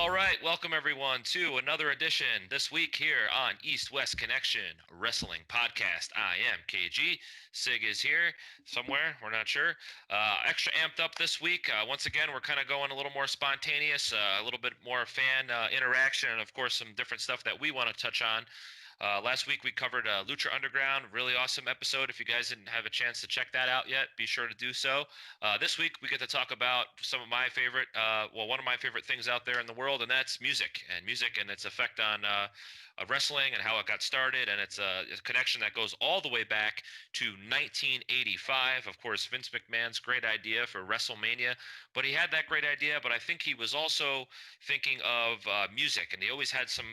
All right, welcome everyone to another edition this week here on East-West Connection Wrestling Podcast. I am KG. Sig is here somewhere, we're not sure. Extra amped up this week. Once again, we're kind of going a little more spontaneous, a little bit more fan interaction, and of course some different stuff that we want to touch on. Last week we covered Lucha Underground, really awesome episode. If you guys didn't have a chance to check that out yet, be sure to do so. This week we get to talk about some of my favorite, one of my favorite things out there in the world, and that's music and its effect on wrestling and how it got started, and it's a connection that goes all the way back to 1985. Of course, Vince McMahon's great idea for Wrestlemania, but he had that great idea, but I think he was also thinking of music, and he always had some,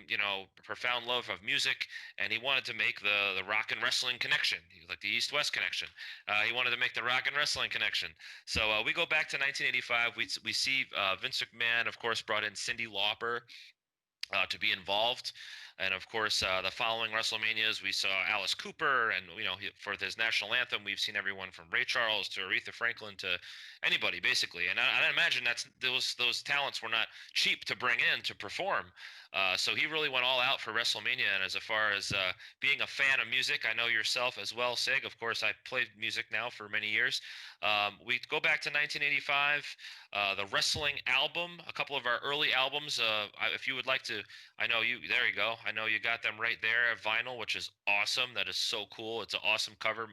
profound love of music, and he wanted to make the rock and wrestling connection, like the East-West connection. He wanted to make the rock and wrestling connection. So we go back to 1985. We see Vince McMahon, of course, brought in Cindi Lauper to be involved. And of course, the following WrestleManias, we saw Alice Cooper, and for his national anthem, we've seen everyone from Ray Charles to Aretha Franklin to anybody, basically. And I imagine those talents were not cheap to bring in to perform. So he really went all out for WrestleMania. And as far as being a fan of music, I know yourself as well, Sig. Of course, I played music now for many years. We go back to 1985, the wrestling album, a couple of our early albums. If you would like to, there you go. I know you got them right there, vinyl, which is awesome. That is so cool. It's an awesome cover.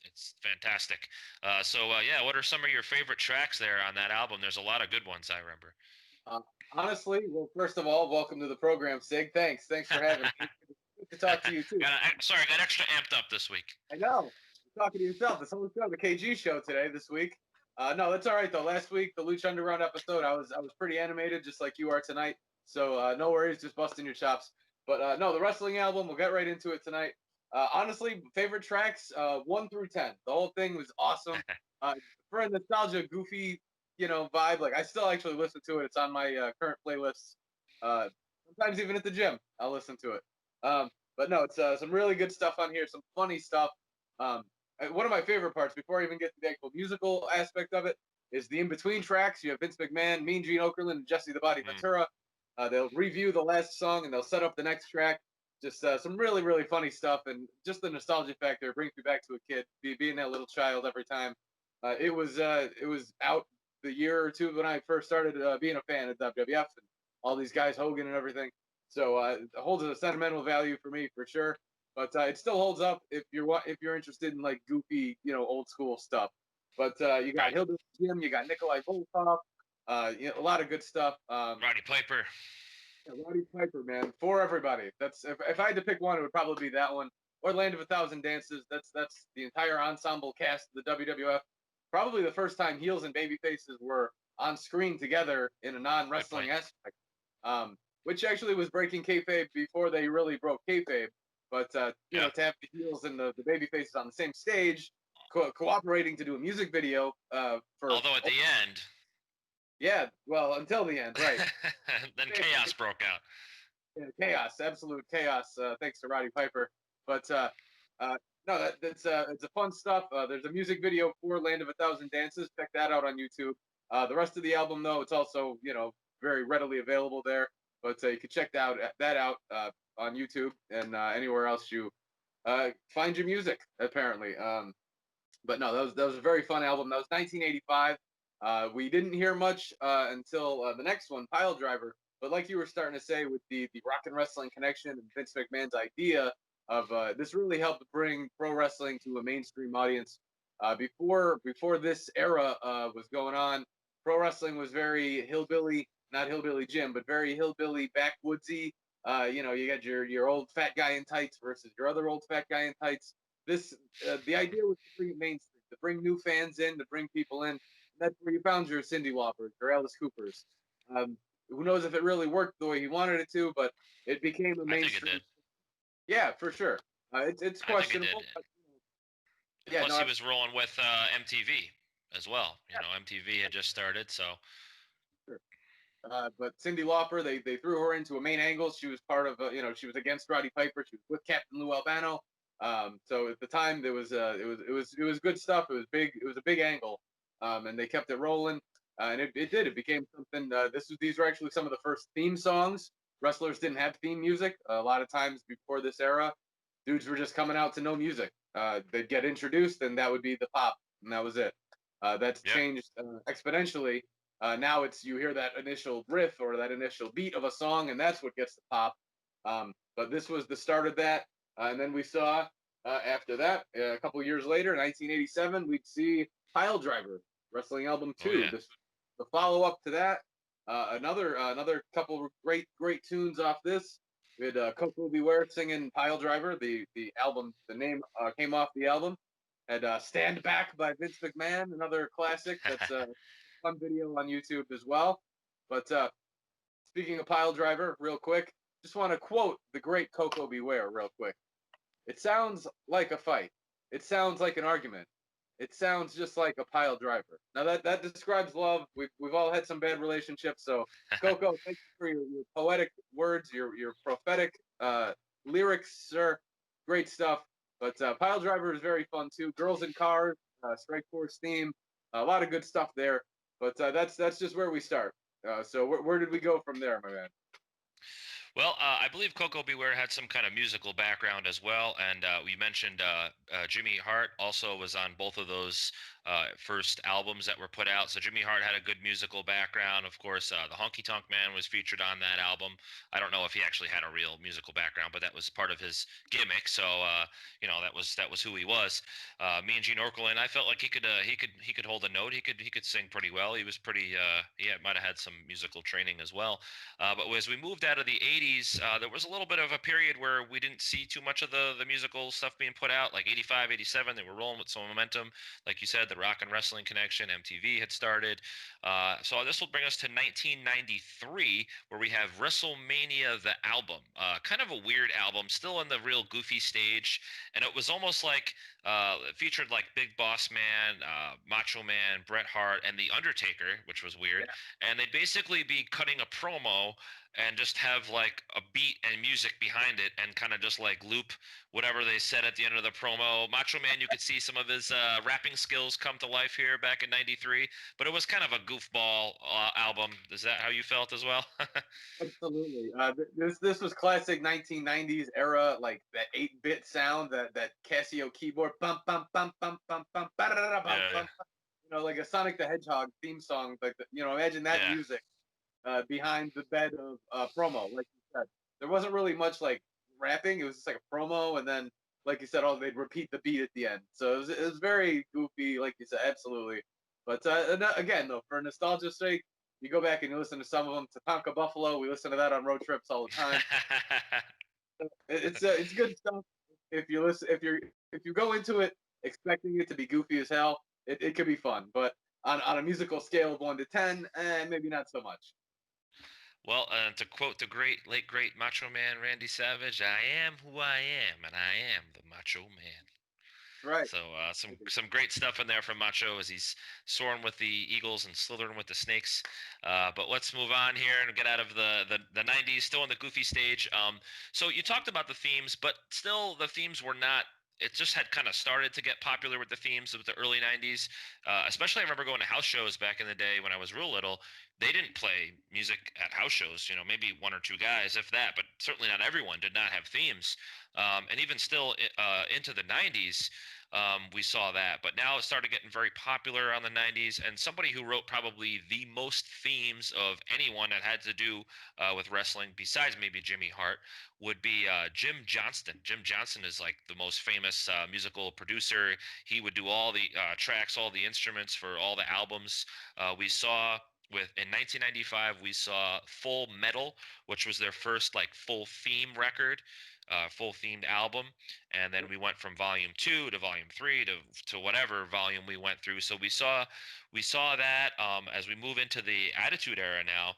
It's fantastic. Yeah, what are some of your favorite tracks there on that album? There's a lot of good ones, I remember. Honestly, well, first of all, welcome to the program, Sig. Thanks for having me. Good to talk to you too. Sorry, I got extra amped up this week. I know. You're talking to yourself. This whole show, the KG show today, this week. No, that's all right though. Last week, the Lucha Underground episode, I was pretty animated, just like you are tonight. So no worries, just busting your chops. But no, the wrestling album, we'll get right into it tonight. Honestly, favorite tracks 1 through 10. The whole thing was awesome. For a nostalgia, goofy, vibe. Like I still actually listen to it. It's on my current playlists. Sometimes even at the gym, I'll listen to it. But no, it's some really good stuff on here. Some funny stuff. One of my favorite parts, before I even get to the actual musical aspect of it, is the in-between tracks. You have Vince McMahon, Mean Gene Okerlund, and Jesse the Body Ventura. They'll review the last song and they'll set up the next track. Just some really, really funny stuff, and just the nostalgia factor brings me back to a kid, being that little child every time. It was out the year or two when I first started being a fan of WWF and all these guys, Hogan and everything. So it holds a sentimental value for me for sure. But it still holds up if you're interested in like goofy, old school stuff. But you got Hillbilly Jim, you got Nikolai Volkov, a lot of good stuff. Roddy Piper. Yeah, Roddy Piper, man, for everybody. That's if I had to pick one, it would probably be that one. Or Land of a Thousand Dances. That's the entire ensemble cast of the WWF. Probably the first time heels and baby faces were on screen together in a non-wrestling aspect, which actually was breaking kayfabe before they really broke kayfabe. But to have the heels and the baby faces on the same stage, cooperating to do a music video although at the end. Yeah, well, until the end, right. Then chaos broke out. Yeah, chaos, absolute chaos, thanks to Roddy Piper. But no, it's a fun stuff. There's a music video for Land of a Thousand Dances. Check that out on YouTube. The rest of the album, though, it's also very readily available there. But you can check that out on YouTube and anywhere else you find your music. Apparently, but no, that was a very fun album. That was 1985. We didn't hear much until the next one, Piledriver. But like you were starting to say, with the rock and wrestling connection and Vince McMahon's idea of this really helped bring pro wrestling to a mainstream audience. Before this era was going on, pro wrestling was very hillbilly, not hillbilly Jim, but very hillbilly backwoodsy. You got your old fat guy in tights versus your other old fat guy in tights. The idea was to bring it mainstream, to bring new fans in, to bring people in. That's where you found your Cindi Laupers, your Alice Coopers. Who knows if it really worked the way he wanted it to, but it became a mainstream. I think it did. Yeah, for sure. It's questionable. Plus, he was rolling with MTV as well. MTV had just started, so. Sure. But Cindi Lauper, they threw her into a main angle. She was part of, she was against Roddy Piper. She was with Captain Lou Albano. So at the time, it was good stuff. It was big. It was a big angle, and they kept it rolling. and it did. It became something. These were actually some of the first theme songs. Wrestlers didn't have theme music. A lot of times before this era, dudes were just coming out to no music. They'd get introduced, and that would be the pop, and that was it. That's Yeah. changed exponentially. Now you hear that initial riff or that initial beat of a song, and that's what gets the pop. But this was the start of that, and then we saw after that, a couple years later, 1987, we'd see Piledriver, Wrestling Album Oh 2. yeah. The follow up to that, another couple great tunes off this. We had Coco Beware singing Piledriver. The album, the name came off the album. Had Stand Back by Vince McMahon, another classic. That's a fun video on YouTube as well. But speaking of Piledriver, real quick, just want to quote the great Coco Beware real quick. It sounds like a fight. It sounds like an argument. It sounds just like a pile driver. Now that describes love. We've all had some bad relationships. So Coco, thank you for your poetic words, your prophetic lyrics, sir. Great stuff. But Pile Driver is very fun too. Girls in Cars, Strike Force theme, a lot of good stuff there. But that's just where we start. So where did we go from there, my man? Well, I believe Coco Beware had some kind of musical background as well, and we mentioned Jimmy Hart also was on both of those first albums that were put out. So Jimmy Hart had a good musical background. Of course, the Honky Tonk Man was featured on that album. I don't know if he actually had a real musical background, but that was part of his gimmick. So that was who he was. Me and Gene Orkelin, I felt like he could hold a note. He could sing pretty well. He was pretty. Might have had some musical training as well. But as we moved out of the 80s, there was a little bit of a period where we didn't see too much of the musical stuff being put out, like 85, 87. They were rolling with some momentum. Like you said, the Rock and Wrestling Connection, MTV had started. So this will bring us to 1993, where we have Wrestlemania, the album. Kind of a weird album, still in the real goofy stage. And it was almost like it featured like Big Boss Man, Macho Man, Bret Hart, and The Undertaker, which was weird. Yeah. And they'd basically be cutting a promo and just have like a beat and music behind it and kind of just like loop whatever they said at the end of the promo. Macho Man, you could see some of his rapping skills come to life here back in 93, but it was kind of a goofball album. Is that how you felt as well? Absolutely. This was classic 1990s era, like that 8-bit sound, that Casio keyboard, bum bum bum bum bum bum, bum, like a Sonic the Hedgehog theme song. Like imagine that music behind the bed of promo. Like you said, there wasn't really much like rapping. It was just like a promo, and then like you said, they'd repeat the beat at the end. So it was very goofy, like you said, absolutely. But again, though, for nostalgia's sake, you go back and you listen to some of them. Tatanka Buffalo, we listen to that on road trips all the time. It's good stuff. If you go into it expecting it to be goofy as hell, it could be fun. But on a musical scale of 1 to 10, maybe not so much. Well, to quote the late great Macho Man Randy Savage, "I am who I am, and I am the Macho Man." Right. So some great stuff in there from Macho as he's soaring with the Eagles and slithering with the Snakes. But let's move on here and get out of the 90s, still in the goofy stage. So you talked about the themes, but still the themes were not. It just had kind of started to get popular with the themes of the early 90s. Especially I remember going to house shows back in the day when I was real little. They didn't play music at house shows, maybe one or two guys, if that, but certainly not everyone did not have themes. And even still into the 90s, we saw that. But now it started getting very popular on the 90s. And somebody who wrote probably the most themes of anyone that had to do with wrestling, besides maybe Jimmy Hart, would be Jim Johnston. Jim Johnston is like the most famous musical producer. He would do all the tracks, all the instruments for all the albums. We saw in 1995 we saw Full Metal, which was their first like full theme record, full themed album, and then we went from volume 2 to volume 3 to whatever volume we went through. So we saw that as we move into the Attitude Era now.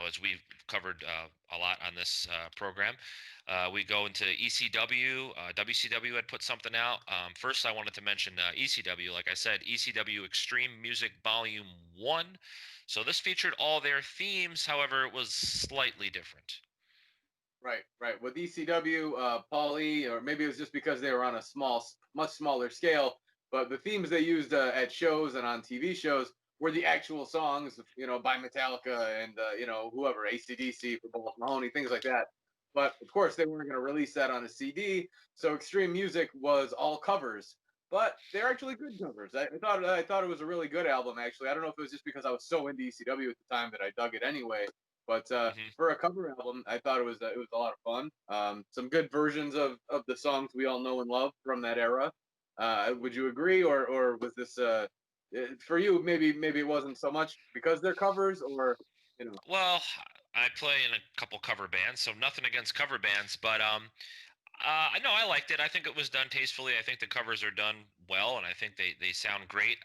As we've covered a lot on this program, we go into ECW. WCW had put something out. First, I wanted to mention ECW. Like I said, ECW Extreme Music Volume 1. So this featured all their themes. However, it was slightly different. Right. With ECW, Paul E., or maybe it was just because they were on a much smaller scale, but the themes they used at shows and on TV shows were the actual songs, by Metallica and whoever, AC/DC for Paul Mahoney, things like that. But of course, they weren't going to release that on a CD, so Extreme Music was all covers. But they're actually good covers. I thought it was a really good album. Actually, I don't know if it was just because I was so into ECW at the time that I dug it anyway. But Hmm. for a cover album, I thought it was a lot of fun. Some good versions of the songs we all know and love from that era. Would you agree, or was this for you? Maybe it wasn't so much because they're covers, or you know. Well, I play in a couple cover bands, so nothing against cover bands, but I know I liked it. I think it was done tastefully. I think the covers are done well, and I think they sound great.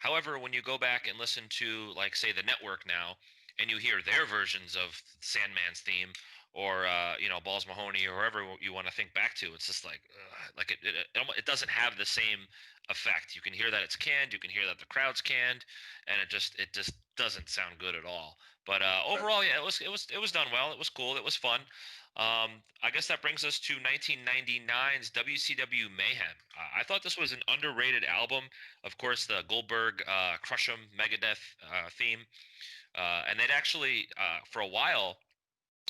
However, when you go back and listen to, like, say, the network now, and you hear their versions of Sandman's theme, or Balls Mahoney, or whoever you want to think back to, it's just like it doesn't have the same effect. You can hear that it's canned, you can hear that the crowd's canned, and it just doesn't sound good at all. But overall, yeah, it was done well. It was cool. It was fun. I guess that brings us to 1999's WCW Mayhem. I thought this was an underrated album. Of course, the Goldberg Crush 'em Megadeth theme. And they'd actually, for a while,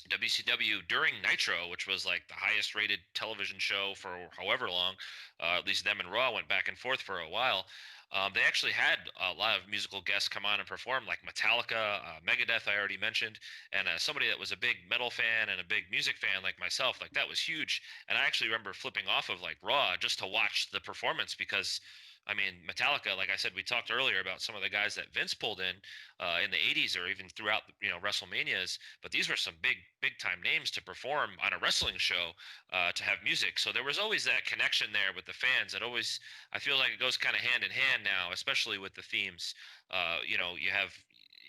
WCW during Nitro, which was like the highest rated television show for however long, at least them and Raw went back and forth for a while. They actually had a lot of musical guests come on and perform, like Metallica, Megadeth, I already mentioned, and somebody that was a big metal fan and a big music fan like myself, like that was huge. And I actually remember flipping off of like Raw just to watch the performance because. I mean, Metallica, like I said, we talked earlier about some of the guys that Vince pulled in the 80s or even throughout, WrestleManias, but these were some big time names to perform on a wrestling show, to have music. So there was always that connection there with the fans. It always, I feel like it goes kind of hand in hand now, especially with the themes.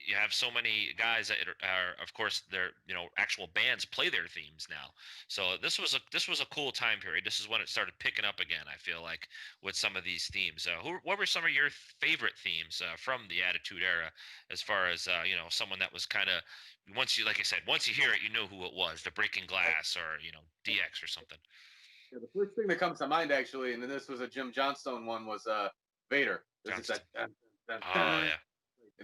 You have so many guys that are, of course, their actual bands play their themes now. So this was a cool time period. This is when it started picking up again. I feel like with some of these themes. What were some of your favorite themes from the Attitude Era, as far as someone that was kind of, once you, like I said, once you hear it, you know who it was, the Breaking Glass, or DX or something. Yeah, the first thing that comes to mind, actually, and then this was a Jim Johnston one, was Vader. There's just that Johnston. Oh yeah.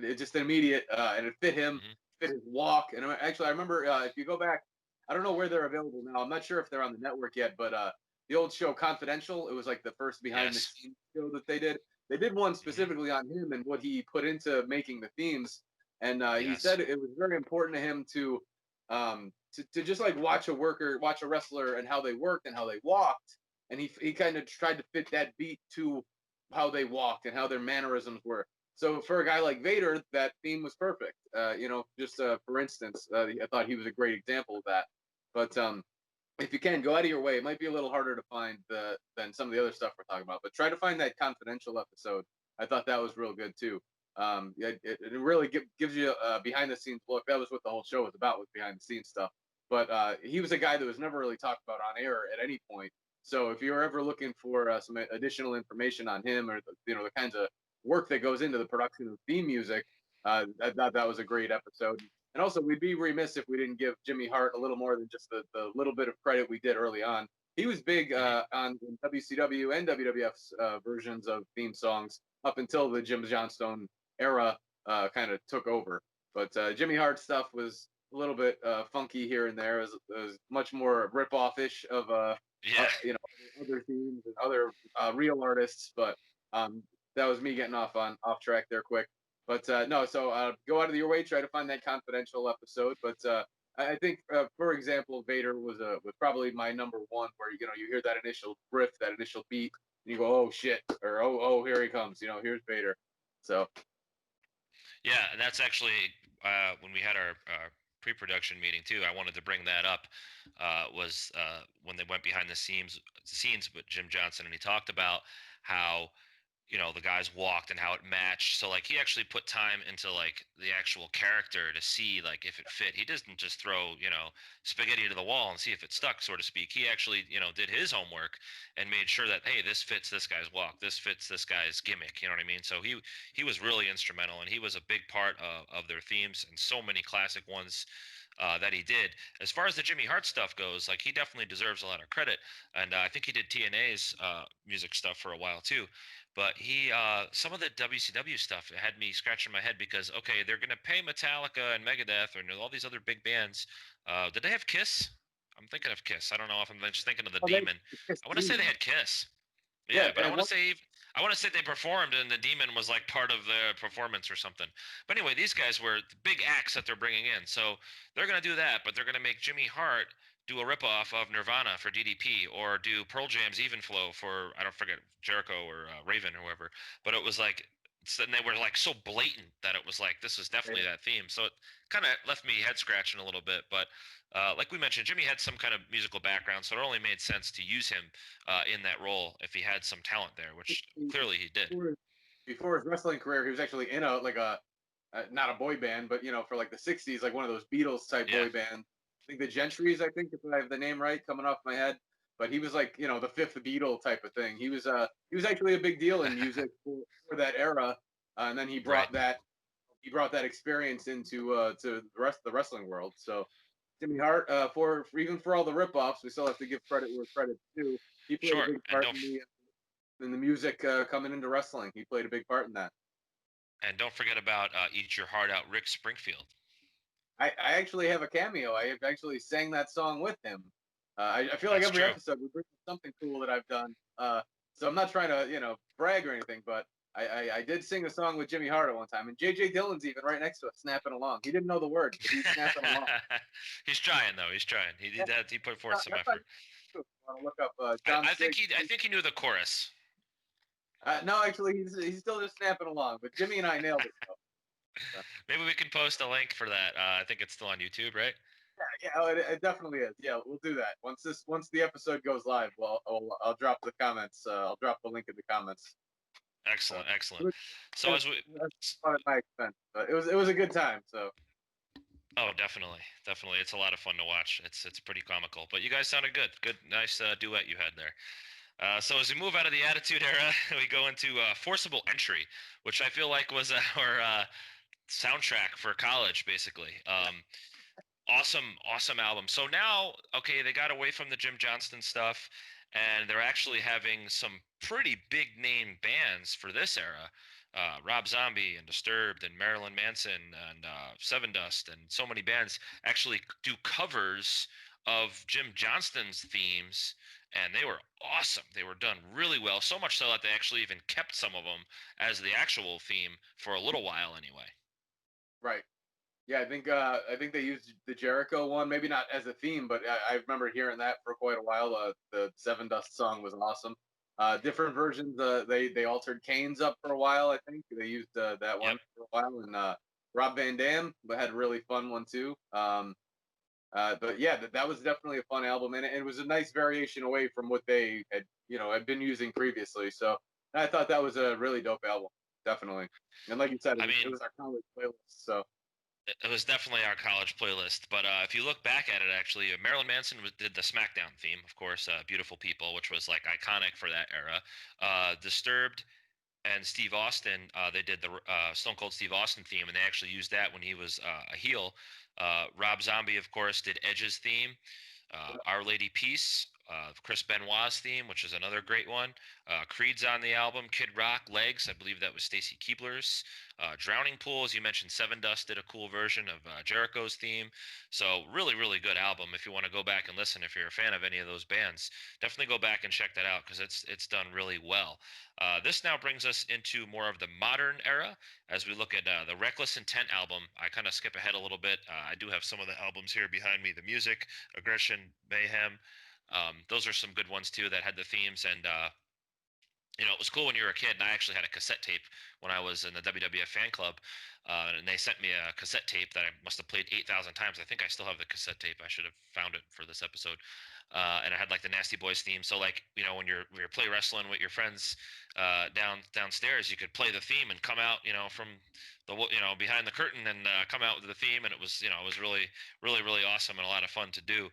it just an immediate, and it fit him, Hmm. fit his walk. And actually, I remember, if you go back, I don't know where they're available now. I'm not sure if they're on the network yet, but the old show Confidential, it was like the first behind the Yes. scenes show that they did. They did one Hmm. specifically on him and what he put into making the themes. And he Yes. said it was very important to him to just like watch a wrestler and how they worked and how they walked. And he kind of tried to fit that beat to how they walked and how their mannerisms were. So for a guy like Vader, that theme was perfect. Just for instance, I thought he was a great example of that. But if you can, go out of your way. It might be a little harder to find than some of the other stuff we're talking about, but try to find that Confidential episode. I thought that was real good too. It really gives you a behind the scenes look. That was what the whole show was about, was behind the scenes stuff. But he was a guy that was never really talked about on air at any point. So if you're ever looking for some additional information on him, or the kinds of work that goes into the production of theme music, I thought that was a great episode. And also, we'd be remiss if we didn't give Jimmy Hart a little more than just the little bit of credit we did early on. He was big Hmm. on WCW and WWF's versions of theme songs up until the Jim Johnston era kind of took over. But Jimmy Hart stuff was a little bit funky here and there. It was much more rip-off-ish of Yeah. other themes and other real artists. But um, that was me getting off track there quick. But no, so go out of your way, try to find that Confidential episode. But I think, for example, Vader was probably my number one, where you hear that initial riff, that initial beat, and you go, oh shit, or oh here he comes, here's Vader. So Yeah, and that's actually, when we had our pre-production meeting too. I wanted to bring that up. Was when they went behind the scenes with Jim Johnson, and he talked about how the guys walked and how it matched. So like he actually put time into like the actual character to see like if it fit. He doesn't just throw spaghetti to the wall and see if it stuck, so to speak. He actually did his homework and made sure that, hey, this fits this guy's walk, this fits this guy's gimmick. You know what I mean? So he was really instrumental, and he was a big part of their themes, and so many classic ones that he did. As far as the Jimmy Hart stuff goes, like he definitely deserves a lot of credit, and I think he did TNA's music stuff for a while too. But he, some of the WCW stuff had me scratching my head because, okay, they're going to pay Metallica and Megadeth and all these other big bands. Did they have Kiss? I'm thinking of Kiss. I don't know if I'm just thinking of the Oh, Demon. it's I want to say they Demon. had Kiss. Yeah, Yeah, but and one, I want to say they performed and the Demon was like part of the performance or something. But anyway, these guys were the big acts that they're bringing in, so they're gonna do that, but they're gonna make Jimmy Hart do a ripoff of Nirvana for DDP or do Pearl Jam's Even Flow for I don't forget Jericho or Raven or whoever. But it was like and they were like so blatant that it was like this is definitely that theme. So it kind of left me head scratching a little bit, but. Like we mentioned, Jimmy had some kind of musical background, so it only made sense to use him in that role if he had some talent there, which clearly he did. before his wrestling career, he was actually in a like a not a boy band, but for like the '60s, like one of those Beatles type Yeah, boy bands. I think the Gentrys, I think if I have the name right, coming off my head. But he was like the fifth Beatle type of thing. He was actually a big deal in music for that era, and then right. he brought that experience into to the wrestling world. So Jimmy Hart, for even for all the ripoffs, we still have to give credit where credit's due. He played a Sure, big part in the music coming into wrestling. He played a big part in that. and don't forget about "Eat Your Heart Out," Rick Springfield. I actually have a cameo. I have actually sang that song with him. I feel like That's every true. episode we bring up something cool that I've done. So I'm not trying to brag or anything, but I did sing a song with Jimmy Hart at one time, and JJ Dillon's even right next to us snapping along. He didn't know the words, but he's snapping along. He's trying though. He's trying. Yeah, He put forth some that's not effort. true. Want to look up John Sig? I think he knew the chorus. No, actually, he's still just snapping along. But Jimmy and I nailed it. So. Maybe we can post a link for that. I think it's still on YouTube, right? Yeah, it definitely is. Yeah, we'll do that once the episode goes live. Well, I'll drop the comments. I'll drop the link in the comments. So, Excellent, excellent. it So as we, was fun at my expense, but it was a good time. So oh, definitely, definitely, it's a lot of fun to watch. It's pretty comical. But you guys sounded good. Good, nice duet you had there. So as we move out of the Attitude Era, we go into Forcible Entry, which I feel like was our soundtrack for college, basically. Awesome album. So now, okay, they got away from the Jim Johnston stuff, and they're actually having some pretty big name bands for this era. Rob Zombie and Disturbed and Marilyn Manson and Seven Dust and so many bands actually do covers of Jim Johnston's themes, and they were awesome. They were done really well, so much so that they actually even kept some of them as the actual theme for a little while anyway. right. Yeah, I think they used the Jericho one, maybe not as a theme, but I remember hearing that for quite a while. The Seven Dust song was awesome. Different versions. They altered Kane's up for a while. I think they used that Yep. one for a while, and Rob Van Dam had a really fun one too. But yeah, that was definitely a fun album, and it was a nice variation away from what they had been using previously. So I thought that was a really dope album, definitely. And like you said, I it mean, was our college playlist. So it was definitely our college playlist. But if you look back at it, actually, Marilyn Manson did the SmackDown theme, of course, "Beautiful People," which was like iconic for that era. Disturbed and Steve Austin, they did the Stone Cold Steve Austin theme, and they actually used that when he was a heel. Rob Zombie, of course, did Edge's theme. Our Lady Peace, Chris Benoit's theme, which is another great one. Creed's on the album. Kid Rock, Legs, I believe that was Stacy Keebler's. Drowning Pool, as you mentioned, Seven Dust did a cool version of Jericho's theme. So really, really good album. If you want to go back and listen, if you're a fan of any of those bands, definitely go back and check that out because it's done really well. This now brings us into more of the modern era as we look at the Reckless Intent album. I kind of skip ahead a little bit. I do have some of the albums here behind me. The Music, Aggression, Mayhem. Those are some good ones too that had the themes, and it was cool when you were a kid. And I actually had a cassette tape when I was in the WWF fan club, and they sent me a cassette tape that I must have played 8,000 times. I think I still have the cassette tape. I should have found it for this episode. And it had like the Nasty Boys theme. So like when you're play wrestling with your friends downstairs, you could play the theme and come out from the behind the curtain and come out with the theme, and it was really really really awesome and a lot of fun to do.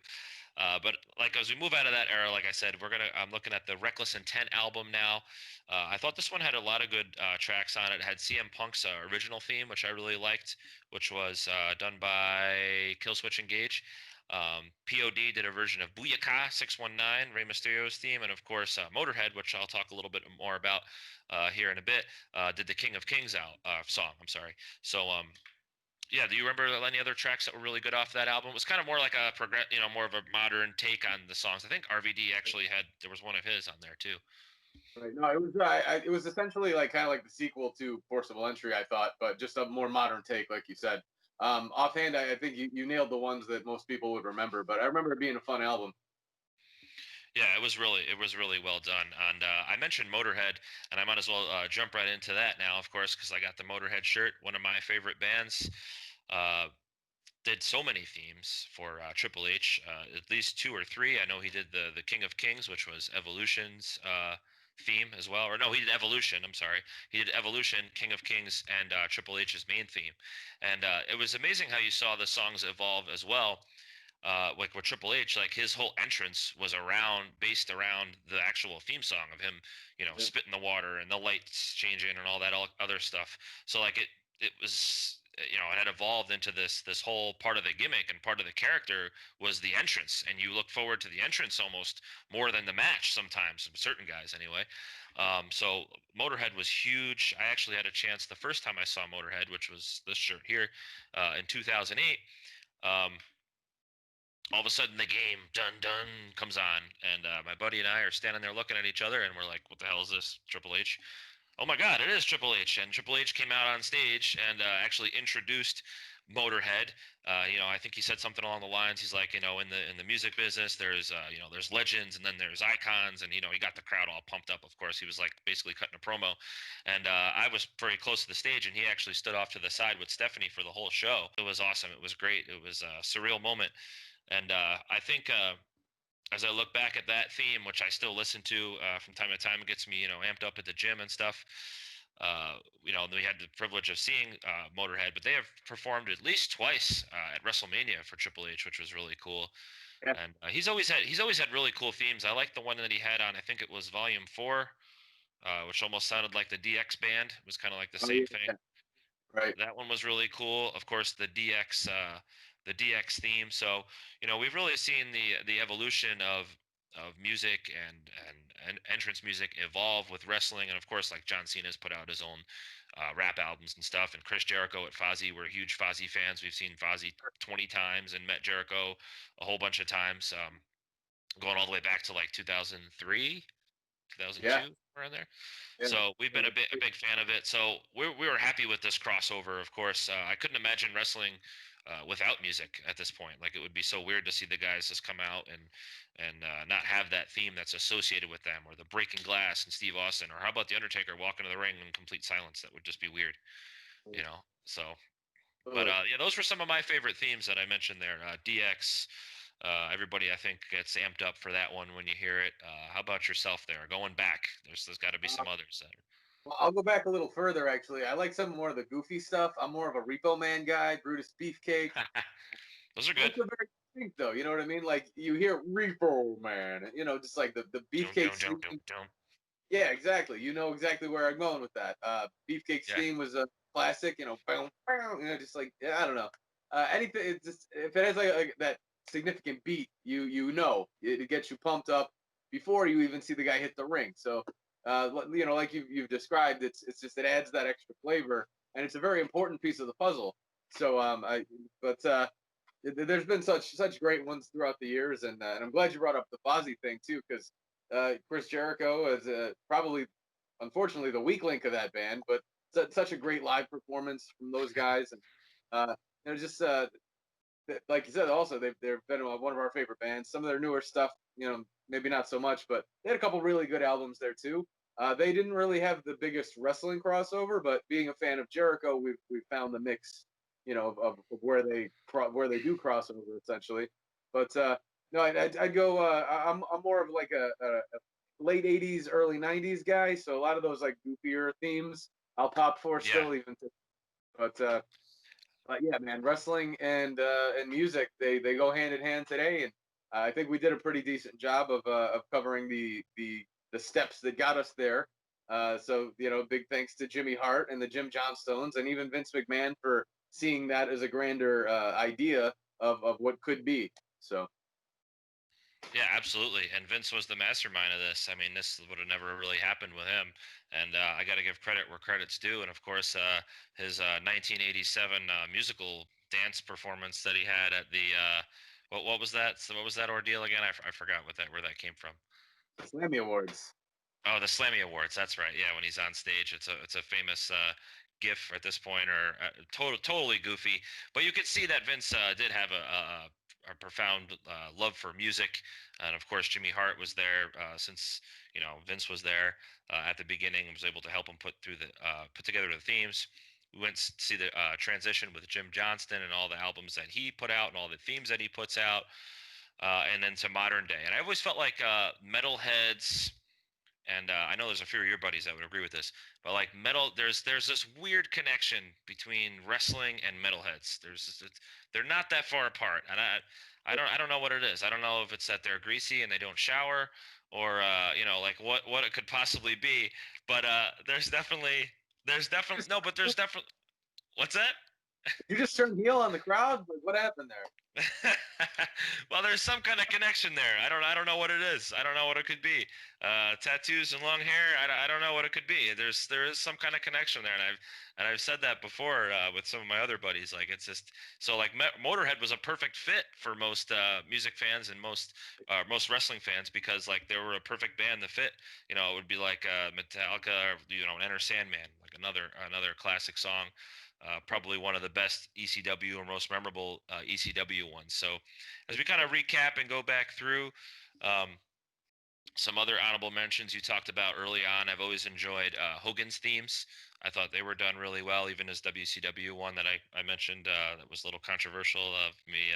But like as we move out of that era, like I said, I'm looking at the Reckless Intent album now. I thought this one had a lot of good tracks on it. It had CM Punk's original theme, which I really liked, which was done by Killswitch Engage. POD did a version of Booyaka 619, Rey Mysterio's theme, and of course Motorhead, which I'll talk a little bit more about here in a bit, did the King of Kings song. I'm sorry. So yeah, do you remember any other tracks that were really good off that album? It was kind of more like a more of a modern take on the songs. I think RVD actually there was one of his on there too. Right. No, it was essentially like kind of like the sequel to Forcible Entry, I thought, but just a more modern take, like you said. Offhand, I think you nailed the ones that most people would remember, but I remember it being a fun album. Yeah, it was really well done. And I mentioned Motorhead, and I might as well jump right into that now, of course, because I got the Motorhead shirt. One of my favorite bands. Uh, did so many themes for Triple H, at least two or three. I know he did the King of Kings, which was Evolution's theme as well. Or no, he did Evolution. I'm sorry, he did Evolution, King of Kings, and Triple H's main theme. And it was amazing how you saw the songs evolve as well. Like with Triple H, like his whole entrance was based around the actual theme song of him, Yeah. spitting the water and the lights changing and all that other stuff. So like it was, it had evolved into this whole part of the gimmick, and part of the character was the entrance, and you look forward to the entrance almost more than the match sometimes, certain guys anyway. So Motorhead was huge. I actually had a chance the first time I saw Motorhead, which was this shirt here, in 2008. Um, all of a sudden the game dun dun comes on, and my buddy and I are standing there looking at each other, and we're like, what the hell is this? Triple H? Oh my god, it is Triple H. And Triple H came out on stage and actually introduced Motorhead. I think he said something along the lines, he's like, in the music business, there's legends and then there's icons, and he got the crowd all pumped up. Of course, he was like basically cutting a promo. And I was very close to the stage, and he actually stood off to the side with Stephanie for the whole show. It was awesome. It was great. It was a surreal moment. And I think as I look back at that theme, which I still listen to from time to time, it gets me, amped up at the gym and stuff. We had the privilege of seeing Motorhead, but they have performed at least twice at WrestleMania for Triple H, which was really cool. Yeah. And he's always had really cool themes. I like the one that he had on, I think it was Volume 4, which almost sounded like the DX band. It was kind of like the Oh, same yeah. thing. Right. That one was really cool. Of course, the DX theme. So we've really seen the evolution of music and entrance music evolve with wrestling. And of course, like John Cena's put out his own rap albums and stuff. And Chris Jericho at Fozzy, we're huge Fozzy fans. We've seen Fozzy 20 times and met Jericho a whole bunch of times, going all the way back to like 2003, 2002, Yeah. around there. Yeah. So we've been a big fan of it. So we were happy with this crossover. Of course, I couldn't imagine wrestling without music at this point. Like, it would be so weird to see the guys just come out and not have that theme that's associated with them, or the breaking glass and Steve Austin, or how about the Undertaker walking to the ring in complete silence? That would just be weird, So, but yeah, those were some of my favorite themes that I mentioned there. DX. Everybody, I think, gets amped up for that one when you hear it. How about yourself there? Going back, there's got to be some others that are. Well, I'll go back a little further, actually. I like some more of the goofy stuff. I'm more of a Repo Man guy, Brutus Beefcake. Those are good. Those are very distinct, though. You know what I mean? Like, you hear Repo Man, just like the Dun, Beefcake's dun, dun, theme. dun, dun. Yeah, exactly. You know exactly where I'm going with that. Beefcake's Yeah. theme was a classic, boom, boom, just like, yeah, I don't know. Anything, it's just, if it has like that significant beat, it gets you pumped up before you even see the guy hit the ring. So, like you've described, it adds that extra flavor, and it's a very important piece of the puzzle. So, there's been such great ones throughout the years, and I'm glad you brought up the Fozzy thing too, because Chris Jericho is probably, unfortunately, the weak link of that band, but such a great live performance from those guys, and just like you said, also they've been one of our favorite bands. Some of their newer stuff, maybe not so much, but they had a couple really good albums there too. They didn't really have the biggest wrestling crossover, but being a fan of Jericho, we've found the mix, of where they do crossover essentially. But no, I'd go. I'm more of like a late '80s, early '90s guy. So a lot of those like goofier themes, I'll pop for Yeah. still even. But yeah, man, wrestling and music, they go hand in hand today, and I think we did a pretty decent job of covering the steps that got us there. So big thanks to Jimmy Hart and the Jim Johnstones, and even Vince McMahon for seeing that as a grander idea of what could be. So. Yeah, absolutely. And Vince was the mastermind of this. I mean, this would have never really happened with him. And I got to give credit where credit's due. And of course, his 1987 musical dance performance that he had at the what was that? So what was that ordeal again? I forgot where that came from. Slammy Awards. Oh, the Slammy Awards. That's right. Yeah, when he's on stage, it's a famous GIF at this point, or totally goofy. But you could see that Vince did have a profound love for music, and of course Jimmy Hart was there since Vince was there at the beginning and was able to help him put together the themes. We went to see the transition with Jim Johnston and all the albums that he put out and all the themes that he puts out, and then to modern day. And I always felt like metalheads. And I know there's a few of your buddies that would agree with this, but like metal, there's this weird connection between wrestling and metalheads. They're not that far apart, and I don't know what it is. I don't know if it's that they're greasy and they don't shower, or like what it could possibly be. But there's definitely what's that? You just turned heel on the crowd? What happened there? Well, there's some kind of connection there. I don't know what it is. I don't know what it could be. Tattoos and long hair. I don't know what it could be. There is some kind of connection there, and I've said that before with some of my other buddies. Like it's just so like Motorhead was a perfect fit for most music fans and most wrestling fans, because like they were a perfect band to fit. It would be like Metallica, or Enter Sandman, like another classic song. Probably one of the best ECW or most memorable ECW ones. So as we kind of recap and go back through some other honorable mentions you talked about early on, I've always enjoyed Hogan's themes. I thought they were done really well, even as WCW one that I mentioned that was a little controversial of me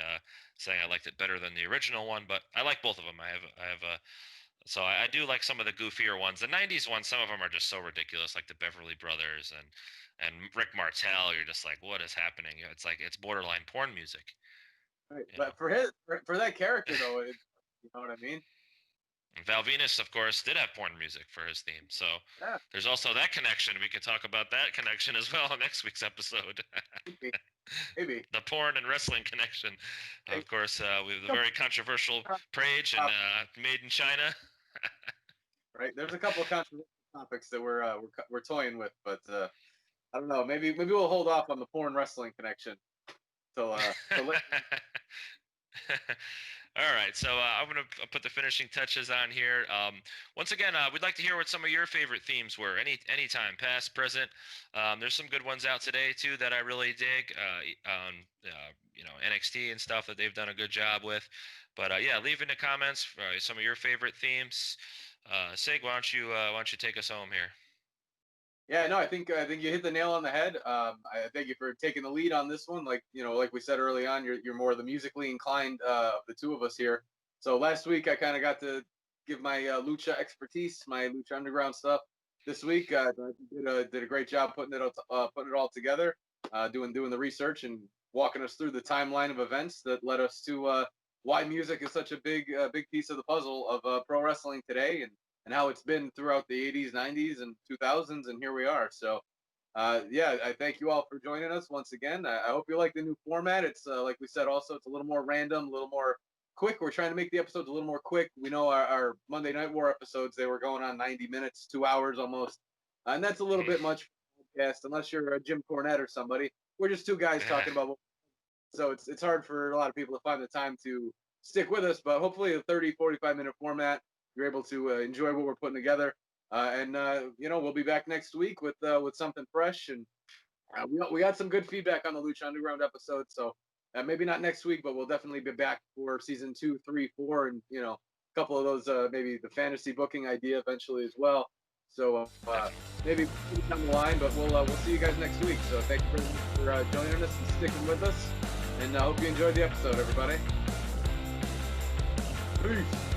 saying I liked it better than the original one, but I like both of them. So I do like some of the goofier ones. The 90s ones, some of them are just so ridiculous, like the Beverly Brothers and Rick Martel. You're just like, what is happening? It's like it's borderline porn music. Right. But for that character though, you know what I mean? And Val Venus, of course, did have porn music for his theme. So yeah. There's also that connection. We could talk about that connection as well on next week's episode. Maybe. The porn and wrestling connection. Of course, we have the very controversial Prage and Made in China. Right. There's a couple of controversial topics that we're toying with, but I don't know. Maybe we'll hold off on the porn wrestling connection till. All right, so I'm going to put the finishing touches on here. Once again, we'd like to hear what some of your favorite themes were, any time, past, present. There's some good ones out today too that I really dig on NXT and stuff that they've done a good job with. But yeah, leave in the comments some of your favorite themes. Sig, why don't you take us home here? Yeah, no, I think you hit the nail on the head. I thank you for taking the lead on this one. Like we said early on, you're more the musically inclined of the two of us here. So last week I kind of got to give my lucha expertise, my lucha underground stuff. This week I did a great job putting it all together, doing the research and walking us through the timeline of events that led us to why music is such a big piece of the puzzle of pro wrestling today, and how it's been throughout the 80s, 90s, and 2000s, and here we are. So, yeah, I thank you all for joining us once again. I hope you like the new format. It's, like we said, also, it's a little more random, a little more quick. We're trying to make the episodes a little more quick. We know our Monday Night War episodes, they were going on 90 minutes, 2 hours almost. And that's a little bit much for a podcast, unless you're a Jim Cornette or somebody. We're just two guys talking about so it's hard for a lot of people to find the time to stick with us, but hopefully a 30, 45-minute format, you're able to enjoy what we're putting together, and we'll be back next week with something fresh. And we got some good feedback on the Lucha Underground episode, so maybe not next week, but we'll definitely be back for season 2, 3, 4, and a couple of those maybe the fantasy booking idea eventually as well. So maybe down the line, but we'll see you guys next week. So thank you for joining us and sticking with us, and I hope you enjoyed the episode, everybody. Peace.